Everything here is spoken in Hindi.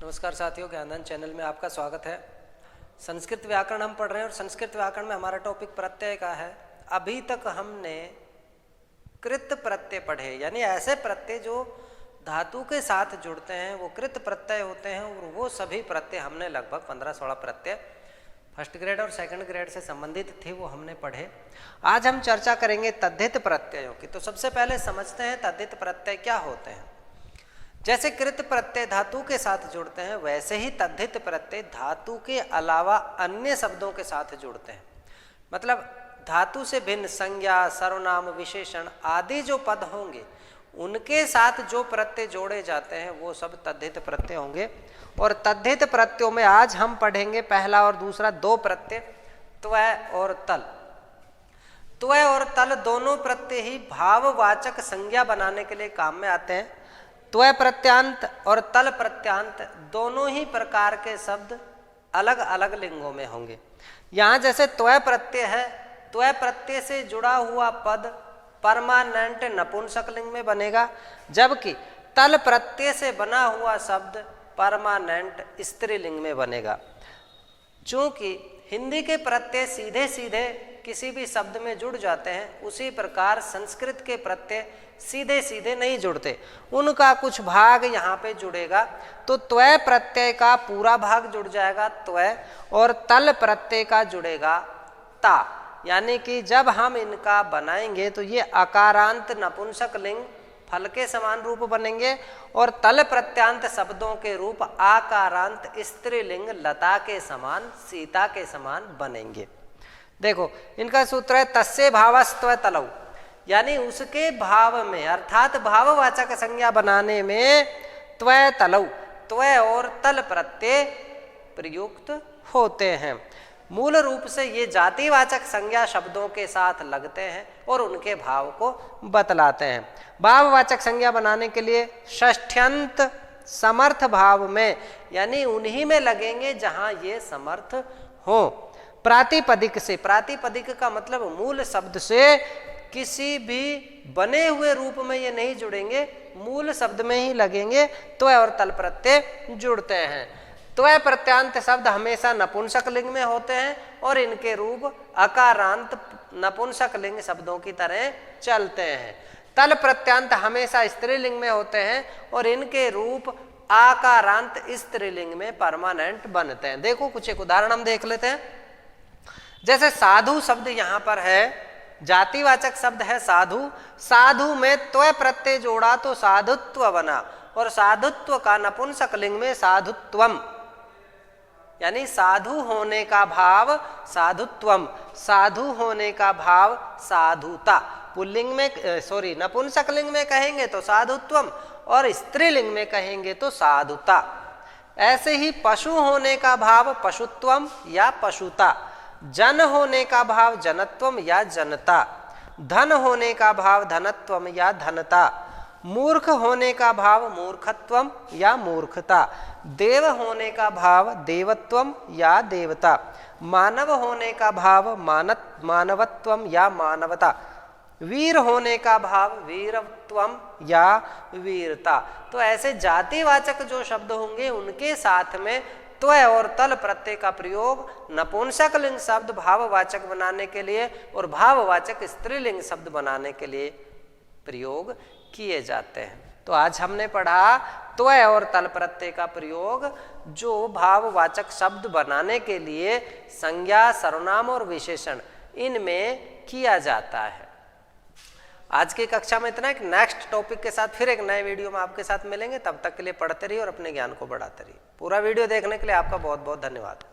नमस्कार साथियों, ज्ञानदान चैनल में आपका स्वागत है। संस्कृत व्याकरण हम पढ़ रहे हैं और संस्कृत व्याकरण में हमारा टॉपिक प्रत्यय का है। अभी तक हमने कृत प्रत्यय पढ़े, यानी ऐसे प्रत्यय जो धातु के साथ जुड़ते हैं वो कृत प्रत्यय होते हैं, और वो सभी प्रत्यय हमने लगभग 15-16 प्रत्यय फर्स्ट ग्रेड और सेकंड ग्रेड से संबंधित थे, वो हमने पढ़े। आज हम चर्चा करेंगे तद्धित प्रत्ययों की। तो सबसे पहले समझते हैं तद्धित प्रत्यय क्या होते हैं। जैसे कृत प्रत्यय धातु के साथ जुड़ते हैं, वैसे ही तद्धित प्रत्यय धातु के अलावा अन्य शब्दों के साथ जुड़ते हैं। मतलब धातु से भिन्न संज्ञा, सर्वनाम, विशेषण आदि जो पद होंगे उनके साथ जो प्रत्यय जोड़े जाते हैं वो सब तद्धित प्रत्यय होंगे। और तद्धित प्रत्ययों में आज हम पढ़ेंगे पहला और दूसरा दो प्रत्यय, त्वय और तल। त्वय और तल दोनों प्रत्यय ही भाववाचक संज्ञा बनाने के लिए काम में आते हैं। त्वय प्रत्यांत और तल प्रत्यांत दोनों ही प्रकार के शब्द अलग अलग लिंगों में होंगे। यहाँ जैसे त्वय प्रत्यय है, त्वय प्रत्यय से जुड़ा हुआ पद परमानेंट नपुंसक लिंग में बनेगा, जबकि तल प्रत्यय से बना हुआ शब्द परमानेंट स्त्रीलिंग में बनेगा। चूंकि हिंदी के प्रत्यय सीधे सीधे किसी भी शब्द में जुड़ जाते हैं, उसी प्रकार संस्कृत के प्रत्यय सीधे सीधे नहीं जुड़ते, उनका कुछ भाग यहाँ पे जुड़ेगा। तो त्वय प्रत्यय का पूरा भाग जुड़ जाएगा त्वय, और तल प्रत्यय का जुड़ेगा ता। यानी कि जब हम इनका बनाएंगे तो ये अकारांत नपुंसक लिंग फल के समान रूप बनेंगे, और तल प्रत्यांत शब्दों के रूप आकारांत स्त्रीलिंग लता के समान, सीता के समान बनेंगे। देखो इनका सूत्र है तस्य भावस्त्वय तलौ, यानी उसके भाव में अर्थात भाववाचक संज्ञा बनाने में त्वय तलौ, त्वय और तल प्रत्यय प्रयुक्त होते हैं। मूल रूप से ये जातिवाचक संज्ञा शब्दों के साथ लगते हैं और उनके भाव को बतलाते हैं। भाववाचक संज्ञा बनाने के लिए षष्ठ्यंत समर्थ भाव में, यानी उन्हीं में लगेंगे जहां ये समर्थ हो। प्रातिपदिक से, प्रातिपदिक का मतलब मूल शब्द से किसी भी बने हुए रूप में ये नहीं जुड़ेंगे, मूल शब्द में ही लगेंगे। त्वय और तल प्रत्यय जुड़ते हैं। त्वय प्रत्यांत शब्द हमेशा नपुंसक लिंग में होते हैं और इनके रूप अकारांत नपुंसक लिंग शब्दों की तरह चलते हैं। तल प्रत्यांत हमेशा स्त्रीलिंग में होते हैं और इनके रूप आकारांत स्त्रीलिंग में परमानेंट बनते हैं। देखो कुछ एक उदाहरण हम देख लेते हैं। जैसे साधु शब्द यहाँ पर है, जातिवाचक शब्द है साधु। साधु में त्वय प्रत्यय जोड़ा तो साधुत्व बना, और साधुत्व का नपुंसक लिंग में साधुत्वम, यानी साधु होने का भाव साधुत्वम, साधु होने का भाव साधुता। पुल्लिंग में नपुंसक लिंग में कहेंगे तो साधुत्वम, और स्त्रीलिंग में कहेंगे तो साधुता। ऐसे ही पशु होने का भाव पशुत्वम या पशुता, जन होने का भाव जनत्वम या जनता, धन होने का भाव धनत्वम या धनता, मूर्ख होने का भाव मूर्खत्वम या मूर्खता, देव होने का भाव देवत्वम या देवता, मानव होने का भाव मानवत्वम या मानवता, वीर होने का भाव वीरत्वम या वीरता। तो ऐसे जातिवाचक जो शब्द होंगे उनके साथ में त्वय और तल प्रत्यय का प्रयोग नपुंसक लिंग शब्द भाववाचक बनाने के लिए और भाववाचक स्त्रीलिंग शब्द बनाने के लिए प्रयोग किए जाते हैं। तो आज हमने पढ़ा त्वय और तल प्रत्यय का प्रयोग जो भाववाचक शब्द बनाने के लिए संज्ञा, सर्वनाम और विशेषण इनमें किया जाता है। आज की कक्षा में इतना। एक नेक्स्ट टॉपिक के साथ फिर एक नए वीडियो में आपके साथ मिलेंगे। तब तक के लिए पढ़ते रहिए और अपने ज्ञान को बढ़ाते रहिए। पूरा वीडियो देखने के लिए आपका बहुत बहुत धन्यवाद।